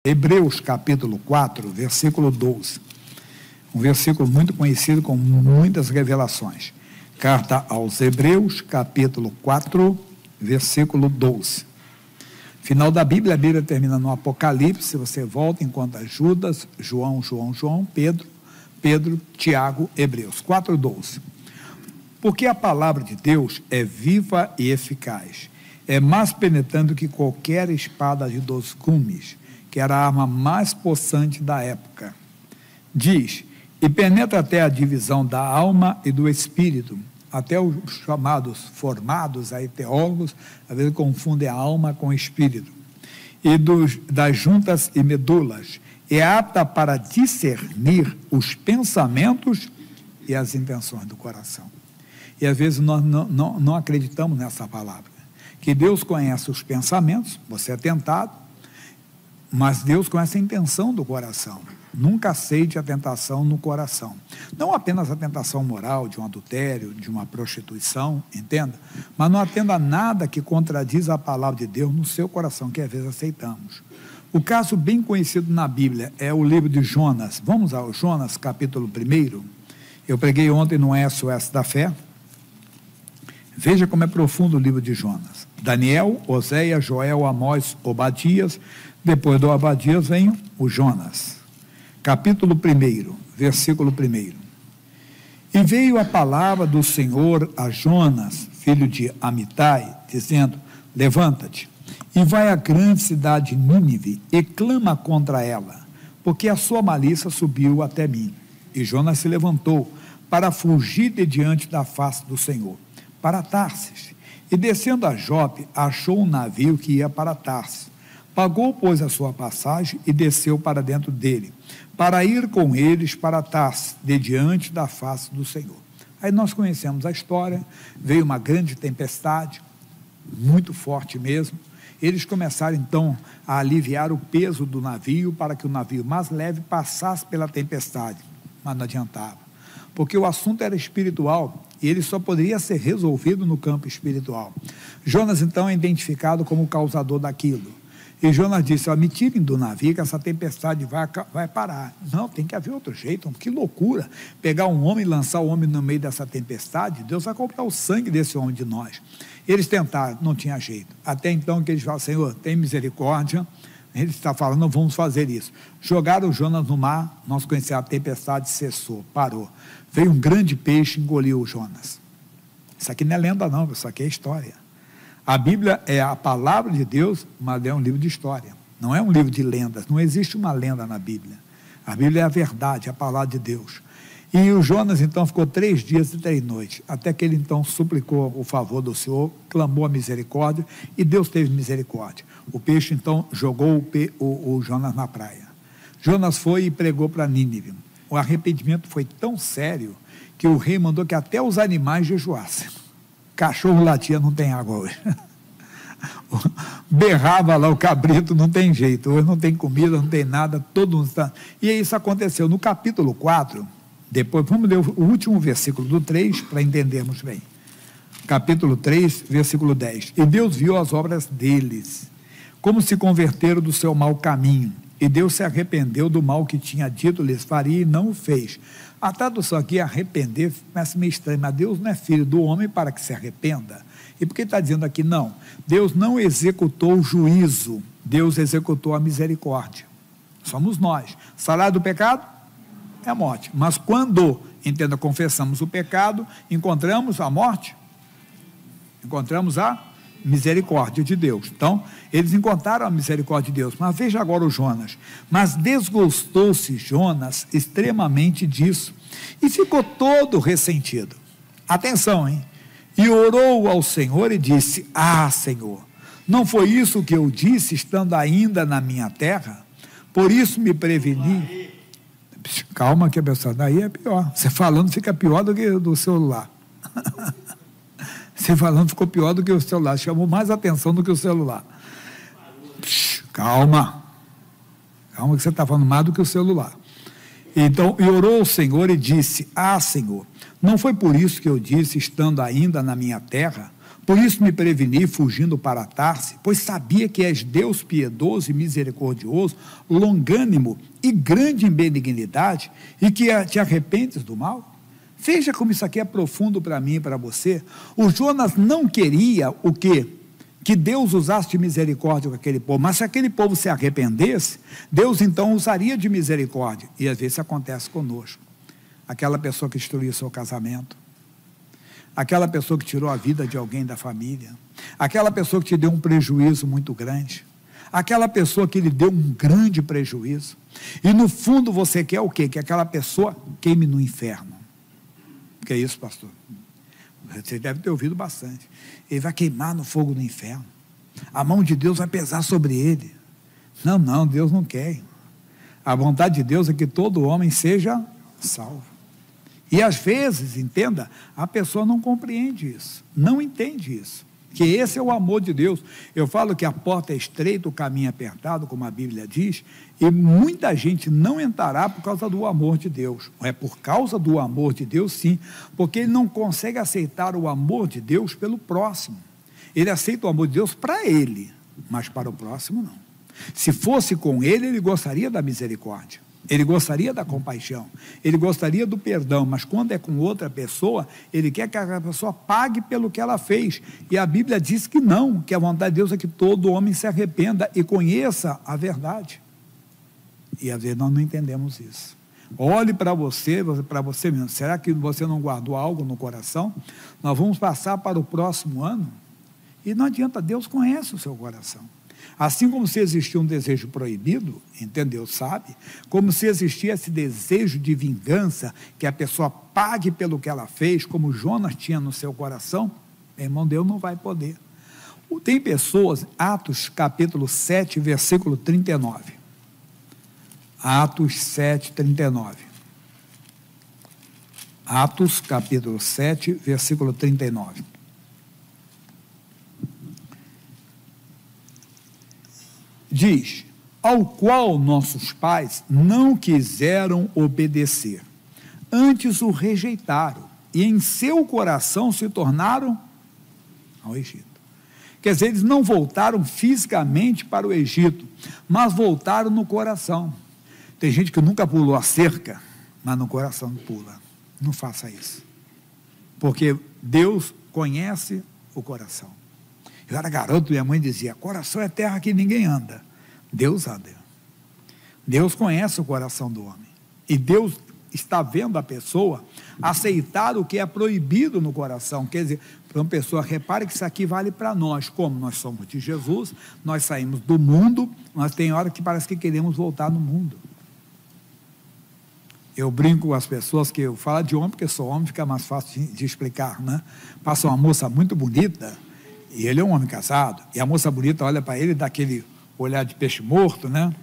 Hebreus capítulo 4, versículo 12. Um versículo muito conhecido com muitas revelações. Carta aos Hebreus, capítulo 4, versículo 12. Final da Bíblia, a Bíblia termina no Apocalipse, você volta, encontra Judas, João, Pedro, Tiago, Hebreus, 4:12. Porque a palavra de Deus é viva e eficaz, é mais penetrante que qualquer espada de 2 gumes, que era a arma mais possante da época. Diz, e penetra até a divisão da alma e do espírito, até os chamados formados, aí teólogos, às vezes confundem a alma com o espírito, e das juntas e medulas, é apta para discernir os pensamentos e as intenções do coração. E às vezes nós não acreditamos nessa palavra, que Deus conhece os pensamentos, você é tentado, mas Deus conhece a intenção do coração. Nunca aceite a tentação no coração. Não apenas a tentação moral, de um adultério, de uma prostituição, entenda? Mas não atenda a nada que contradiz a palavra de Deus no seu coração, que às vezes aceitamos. O caso bem conhecido na Bíblia é o livro de Jonas. Vamos ao Jonas, capítulo 1. Eu preguei ontem no SOS da Fé. Veja como é profundo o livro de Jonas. Daniel, Oséias, Joel, Amós, Obadias. Depois do Obadias vem o Jonas. Capítulo 1, versículo 1. E veio a palavra do Senhor a Jonas, filho de Amitai, dizendo, levanta-te, e vai à grande cidade de Nínive, e clama contra ela, porque a sua malícia subiu até mim. E Jonas se levantou, para fugir de diante da face do Senhor, para Tarsis, e descendo a Jope, achou um navio que ia para Tarsis. Pagou, pois, a sua passagem, e desceu para dentro dele, para ir com eles para Tarsis, de diante da face do Senhor. Aí nós conhecemos a história, veio uma grande tempestade, muito forte mesmo. Eles começaram então a aliviar o peso do navio, para que o navio mais leve passasse pela tempestade, mas não adiantava, porque o assunto era espiritual, e ele só poderia ser resolvido no campo espiritual. Jonas então é identificado como o causador daquilo. E Jonas disse, me tirem do navio que essa tempestade vai parar. Não, tem que haver outro jeito, que loucura, pegar um homem e lançar o homem no meio dessa tempestade, Deus vai comprar o sangue desse homem de nós. Eles tentaram, não tinha jeito, até então que eles falaram, Senhor, tem misericórdia, ele está falando, não vamos fazer isso. Jogaram Jonas no mar, nós conhecemos, a tempestade cessou, parou, veio um grande peixe e engoliu o Jonas. Isso aqui não é lenda não, isso aqui é história. A Bíblia é a palavra de Deus, mas é um livro de história. Não é um livro de lendas. Não existe uma lenda na Bíblia. A Bíblia é a verdade, é a palavra de Deus. E o Jonas, então, ficou 3 dias e 3 noites, até que ele, então, suplicou o favor do Senhor, clamou a misericórdia, e Deus teve misericórdia. O peixe, então, jogou o Jonas na praia. Jonas foi e pregou para Nínive. O arrependimento foi tão sério, que o rei mandou que até os animais jejuassem. Cachorro latia, não tem água hoje. Berrava lá o cabrito, não tem jeito. Hoje não tem comida, não tem nada, todo mundo está... E isso aconteceu no capítulo 4, depois, vamos ler o último versículo do 3, para entendermos bem. Capítulo 3, versículo 10. E Deus viu as obras deles, como se converteram do seu mau caminho, e Deus se arrependeu do mal que tinha dito lhes faria e não o fez. A tradução aqui, arrepender, parece meio estranho, mas Deus não é filho do homem para que se arrependa. E por que está dizendo aqui? Não, Deus não executou o juízo, Deus executou a misericórdia. Somos nós. Salário do pecado é a morte. Mas quando, entenda, confessamos o pecado, encontramos a morte, encontramos a misericórdia de Deus. Então, eles encontraram a misericórdia de Deus. Mas veja agora o Jonas. Mas desgostou-se Jonas extremamente disso e ficou todo ressentido. Atenção, hein? E orou ao Senhor e disse, Senhor, não foi isso que eu disse estando ainda na minha terra? Por isso me preveni. Calma que a pessoa, daí é pior. Você falando fica pior do que do celular. Você falando ficou pior do que o celular, chamou mais atenção do que o celular. Calma que você está falando mais do que o celular. Então, e orou ao Senhor e disse, Senhor, não foi por isso que eu disse, estando ainda na minha terra, Por isso me preveni, fugindo para Tarse, pois sabia que és Deus piedoso e misericordioso, longânimo e grande em benignidade, e que te arrependes do mal. Veja como isso aqui é profundo para mim e para você. O Jonas não queria o quê? Que Deus usasse de misericórdia com aquele povo, mas se aquele povo se arrependesse, Deus então usaria de misericórdia, e às vezes isso acontece conosco. Aquela pessoa que destruiu o seu casamento, aquela pessoa que tirou a vida de alguém da família, aquela pessoa que te deu um prejuízo muito grande, aquela pessoa que lhe deu um grande prejuízo, e no fundo você quer o quê? Que aquela pessoa queime no inferno. O que é isso, pastor? Você deve ter ouvido bastante. Ele vai queimar no fogo do inferno, a mão de Deus vai pesar sobre ele. Não, Deus não quer. A vontade de Deus é que todo homem seja salvo. E às vezes, entenda, a pessoa não compreende isso, não entende isso, que esse é o amor de Deus. Eu falo que a porta é estreita, o caminho é apertado, como a Bíblia diz, e muita gente não entrará por causa do amor de Deus. É por causa do amor de Deus, sim, porque ele não consegue aceitar o amor de Deus pelo próximo. Ele aceita o amor de Deus para ele, mas para o próximo não. Se fosse com ele, ele gostaria da misericórdia, ele gostaria da compaixão, ele gostaria do perdão, mas quando é com outra pessoa, ele quer que a pessoa pague pelo que ela fez, e a Bíblia diz que não, que a vontade de Deus é que todo homem se arrependa e conheça a verdade, e às vezes nós não entendemos isso. Olhe para você mesmo, será que você não guardou algo no coração? Nós vamos passar para o próximo ano, e não adianta, Deus conhece o seu coração. Assim como se existia um desejo proibido, entendeu? Sabe? Como se existia esse desejo de vingança, que a pessoa pague pelo que ela fez, como Jonas tinha no seu coração, meu irmão, Deus não vai poder. Tem pessoas, Atos capítulo 7, versículo 39. Atos 7, 39. Atos capítulo 7, versículo 39. Diz, ao qual nossos pais não quiseram obedecer, antes o rejeitaram, e em seu coração se tornaram ao Egito. Quer dizer, eles não voltaram fisicamente para o Egito, mas voltaram no coração. Tem gente que nunca pulou a cerca, mas no coração pula. Não faça isso, porque Deus conhece o coração. Eu era garoto, minha mãe dizia, coração é terra que ninguém anda. Deus anda. Deus conhece o coração do homem. E Deus está vendo a pessoa aceitar o que é proibido no coração. Quer dizer, para uma pessoa, repare que isso aqui vale para nós. Como nós somos de Jesus, nós saímos do mundo, mas tem hora que parece que queremos voltar no mundo. Eu brinco com as pessoas que eu falo de homem, porque sou homem, fica mais fácil de explicar, né? Passa uma moça muito bonita, e ele é um homem casado, e a moça bonita olha para ele, dá aquele olhar de peixe morto, né?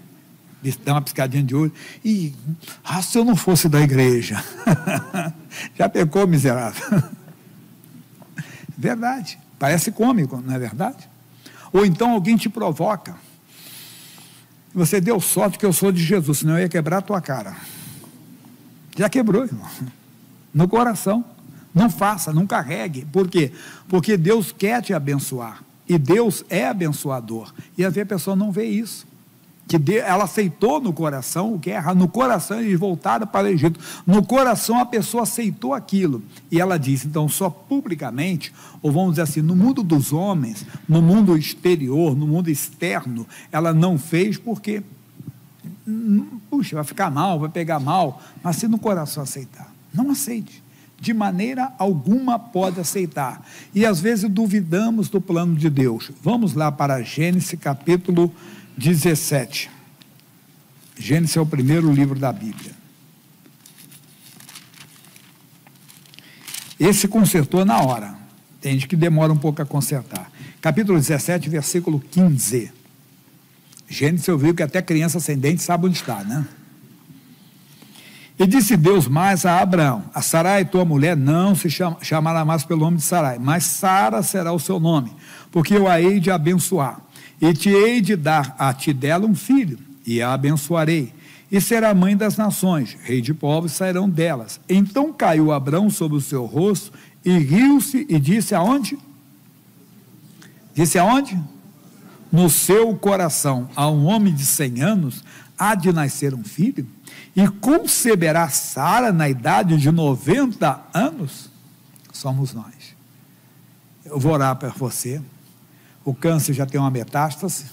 Dá uma piscadinha de olho, e, se eu não fosse da igreja, já pecou, miserável. Verdade, parece cômico, não é verdade? Ou então alguém te provoca, você deu sorte que eu sou de Jesus, senão eu ia quebrar a tua cara. Já quebrou, irmão, no coração. Não faça, não carregue. Por quê? Porque Deus quer te abençoar. E Deus é abençoador. E às vezes a pessoa não vê isso. Ela aceitou no coração o que é errado. No coração eles voltaram para o Egito. No coração a pessoa aceitou aquilo. E ela disse, então, só publicamente, ou vamos dizer assim, no mundo dos homens, no mundo exterior, no mundo externo, ela não fez porque, puxa, vai ficar mal, vai pegar mal. Mas se no coração aceitar, não aceite. De maneira alguma pode aceitar. E às vezes duvidamos do plano de Deus. Vamos lá para Gênesis capítulo 17. Gênesis é o primeiro livro da Bíblia. Esse consertou na hora. Tem gente que demora um pouco a consertar. Capítulo 17, versículo 15. Gênesis, eu vi que até criança sem dente sabe onde está, né? E disse Deus mais a Abraão, a Sarai, tua mulher, não se chamará mais pelo nome de Sarai, mas Sara será o seu nome, porque eu a hei de abençoar, e te hei de dar a ti dela um filho, e a abençoarei, e será mãe das nações, rei de povos sairão delas. Então caiu Abraão sobre o seu rosto, e riu-se, e disse aonde? Disse aonde? No seu coração, a um homem de 100 anos, há de nascer um filho, e conceberá Sara na idade de 90 anos? Somos nós. Eu vou orar para você. O câncer já tem uma metástase,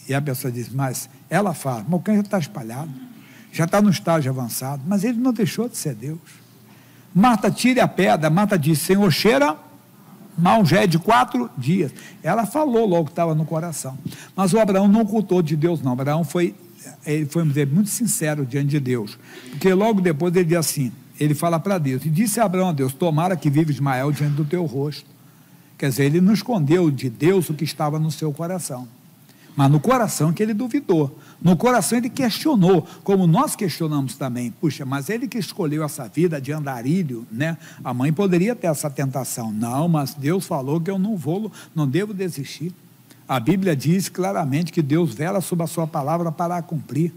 e a pessoa diz, mas ela fala, mas o câncer está espalhado, já está no estágio avançado, mas ele não deixou de ser Deus. Marta, tire a pedra. Marta disse, Senhor, cheira mal, já é de 4 dias. Ela falou logo que estava no coração. Mas o Abraão não ocultou de Deus, não. Abraão foi muito sincero diante de Deus. Porque logo depois ele diz assim, ele fala para Deus, e disse a Abraão a Deus, tomara que vive Ismael diante do teu rosto. Quer dizer, ele não escondeu de Deus o que estava no seu coração. Mas no coração que ele duvidou. No coração ele questionou, como nós questionamos também. Puxa, mas ele que escolheu essa vida de andarilho, né? A mãe poderia ter essa tentação. Não, mas Deus falou que eu não devo desistir. A Bíblia diz claramente que Deus vela sobre a sua palavra para a cumprir.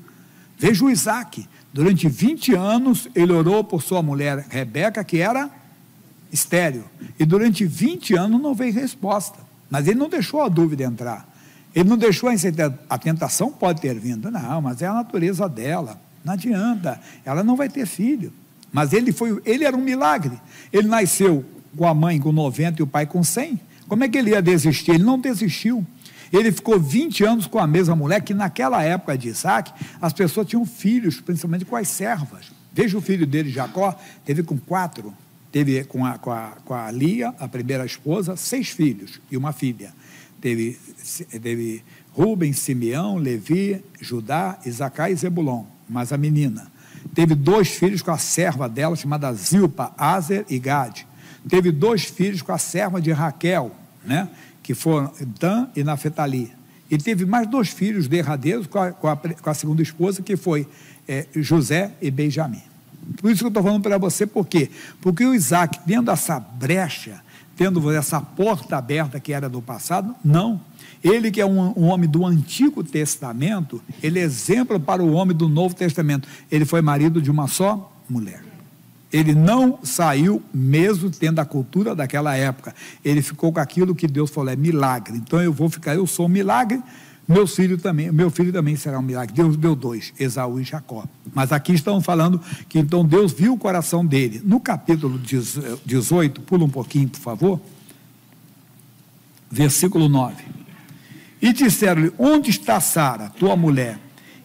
Veja o Isaac. Durante 20 anos ele orou por sua mulher Rebeca, que era estéril. E durante 20 anos não veio resposta. Mas ele não deixou a dúvida entrar. Ele não deixou a tentação, pode ter vindo, não, mas é a natureza dela, não adianta, ela não vai ter filho. Mas ele era um milagre. Ele nasceu com a mãe com 90 e o pai com 100. Como é que ele ia desistir? Ele não desistiu. Ele ficou 20 anos com a mesma mulher, que naquela época de Isaac, as pessoas tinham filhos, principalmente com as servas. Veja o filho dele, Jacó, teve com 4, teve com a Lia, a primeira esposa, 6 filhos e uma filha. Teve Rubem, Simeão, Levi, Judá, Isacar e Zebulon, mas a menina. Teve 2 filhos com a serva dela, chamada Zilpa, Aser e Gade. Teve 2 filhos com a serva de Raquel, né, que foram Dan e Naphtali. E teve mais 2 filhos derradeiros com a segunda esposa, que foi José e Benjamim. Por isso que eu estou falando para você, por quê? Porque o Isaac, tendo essa brecha, tendo essa porta aberta que era do passado, não. Ele que é um homem do Antigo Testamento, ele é exemplo para o homem do Novo Testamento. Ele foi marido de uma só mulher. Ele não saiu mesmo tendo a cultura daquela época. Ele ficou com aquilo que Deus falou, é milagre. Então eu sou um milagre, meu filho também será um milagre. Deus deu 2, Esaú e Jacó. Mas aqui estão falando que então Deus viu o coração dele. No capítulo 18, pula um pouquinho, por favor. Versículo 9. E disseram-lhe, onde está Sara, tua mulher?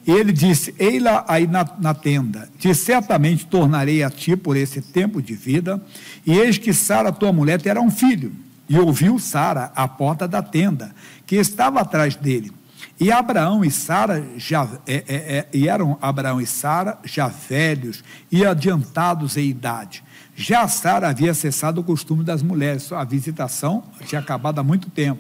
E ele disse, ei-la aí na tenda. Diz, certamente tornarei a ti por esse tempo de vida, e eis que Sara, tua mulher, terá um filho. E ouviu Sara à porta da tenda, que estava atrás dele. E Abraão e Sara eram Abraão e Sara já velhos e adiantados em idade. Já Sara havia cessado o costume das mulheres, a visitação tinha acabado há muito tempo.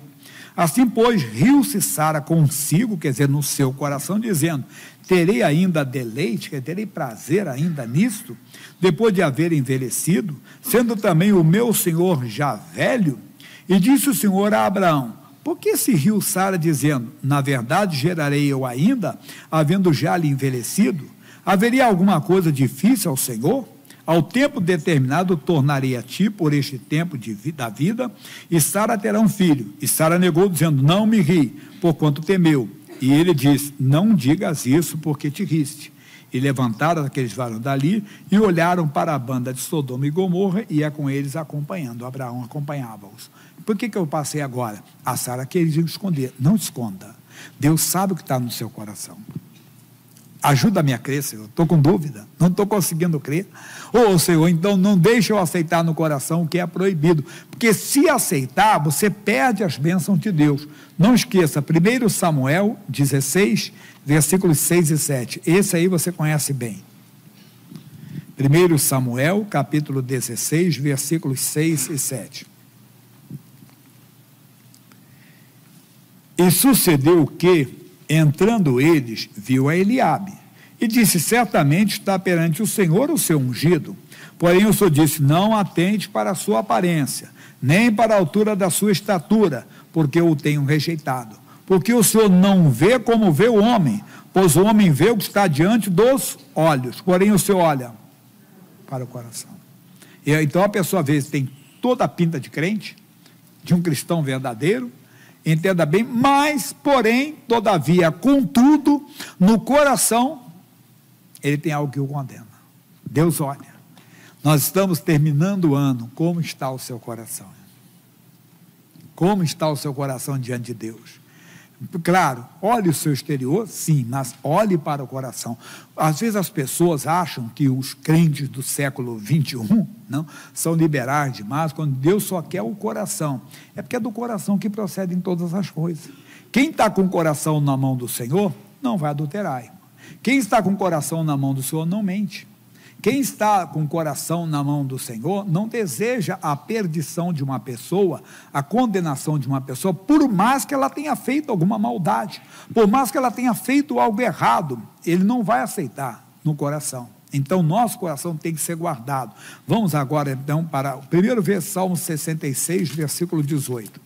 Assim, pois, riu-se Sara consigo, quer dizer, no seu coração, dizendo, terei ainda deleite, terei prazer ainda nisto, depois de haver envelhecido, sendo também o meu senhor já velho? E disse o Senhor a Abraão, por que se riu Sara, dizendo, na verdade gerarei eu ainda, havendo já lhe envelhecido? Haveria alguma coisa difícil ao Senhor? Ao tempo determinado tornarei a ti por este tempo da vida, e Sara terá um filho. E Sara negou, dizendo, não me ri, porquanto temeu. E ele disse, não digas isso, porque te riste. E levantaram aqueles varões dali, e olharam para a banda de Sodoma e Gomorra, e ia com eles acompanhando. Abraão acompanhava-os. Por que eu passei agora? A Sara queria esconder. Não esconda. Deus sabe o que está no seu coração. Ajuda-me a crer, Senhor. Estou com dúvida. Não estou conseguindo crer. Senhor, então não deixe eu aceitar no coração o que é proibido. Porque se aceitar, você perde as bênçãos de Deus. Não esqueça, 1 Samuel 16, versículos 6 e 7. Esse aí você conhece bem. 1 Samuel, capítulo 16, versículos 6 e 7. E sucedeu que, entrando eles, viu a Eliabe, e disse, certamente está perante o Senhor o seu ungido. Porém o Senhor disse, não atente para a sua aparência, nem para a altura da sua estatura, porque eu o tenho rejeitado. Porque o Senhor não vê como vê o homem, pois o homem vê o que está diante dos olhos, porém o Senhor olha para o coração. E então a pessoa às vezes tem toda a pinta de crente, de um cristão verdadeiro, Entenda bem, mas, porém, todavia, contudo, no coração, ele tem algo que o condena. Deus olha, nós estamos terminando o ano, como está o seu coração? Como está o seu coração diante de Deus? Claro, olhe o seu exterior, sim, mas olhe para o coração. Às vezes as pessoas acham que os crentes do século 21 não, são liberais demais, quando Deus só quer o coração. É porque é do coração que procedem todas as coisas. Quem está com o coração na mão do Senhor, não vai adulterar, irmão. Quem está com o coração na mão do Senhor, não mente. Quem está com o coração na mão do Senhor não deseja a perdição de uma pessoa, a condenação de uma pessoa, por mais que ela tenha feito alguma maldade, por mais que ela tenha feito algo errado, ele não vai aceitar no coração. Então, nosso coração tem que ser guardado. Vamos agora, então, para o primeiro versículo, Salmo 66, versículo 18.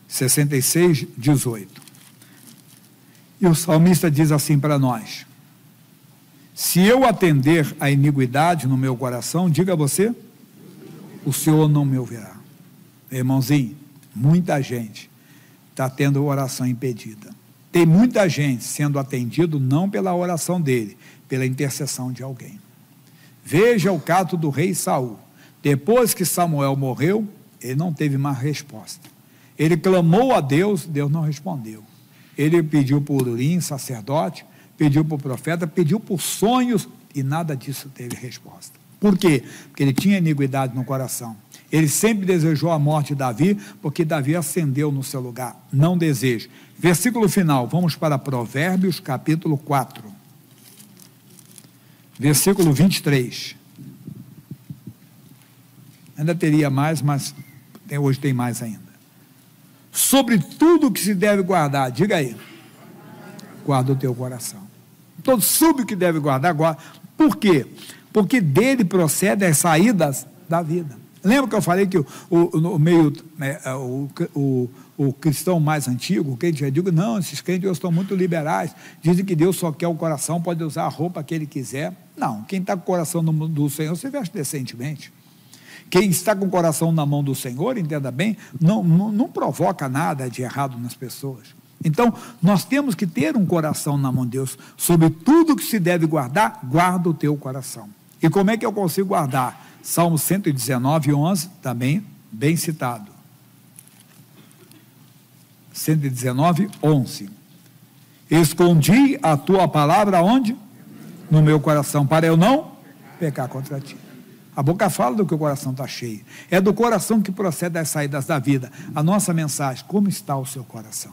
(66, 18). E o salmista diz assim para nós: se eu atender a iniquidade no meu coração, diga você, o Senhor não me ouvirá. Irmãozinho, muita gente está tendo oração impedida. Tem muita gente sendo atendido não pela oração dele, pela intercessão de alguém. Veja o caso do rei Saul. Depois que Samuel morreu, ele não teve mais resposta. Ele clamou a Deus, Deus não respondeu. Ele pediu por Urim, sacerdote, pediu por profeta, pediu por sonhos, e nada disso teve resposta. Por quê? Porque ele tinha iniquidade no coração. Ele sempre desejou a morte de Davi, porque Davi ascendeu no seu lugar. Não deseja. Versículo final, vamos para Provérbios, capítulo 4. Versículo 23. Ainda teria mais, mas hoje tem mais ainda. Sobre tudo que se deve guardar, diga aí, guarda o teu coração. Todo sobre o que deve guardar, guarda. Por quê? Porque dele procedem as saídas da vida. Lembra que eu falei que o cristão mais antigo, o crente antigo, não, esses crentes estão muito liberais, dizem que Deus só quer o coração, pode usar a roupa que ele quiser. Não, quem está com o coração do Senhor, se veste decentemente. Quem está com o coração na mão do Senhor, entenda bem, não provoca nada de errado nas pessoas. Então, nós temos que ter um coração na mão de Deus. Sobre tudo que se deve guardar, guarda o teu coração. E como é que eu consigo guardar? Salmo 119, 11, também bem citado. 119, 11. Escondi a tua palavra onde? No meu coração, para eu não pecar contra ti. A boca fala do que o coração está cheio. É do coração que procede as saídas da vida. A nossa mensagem, como está o seu coração?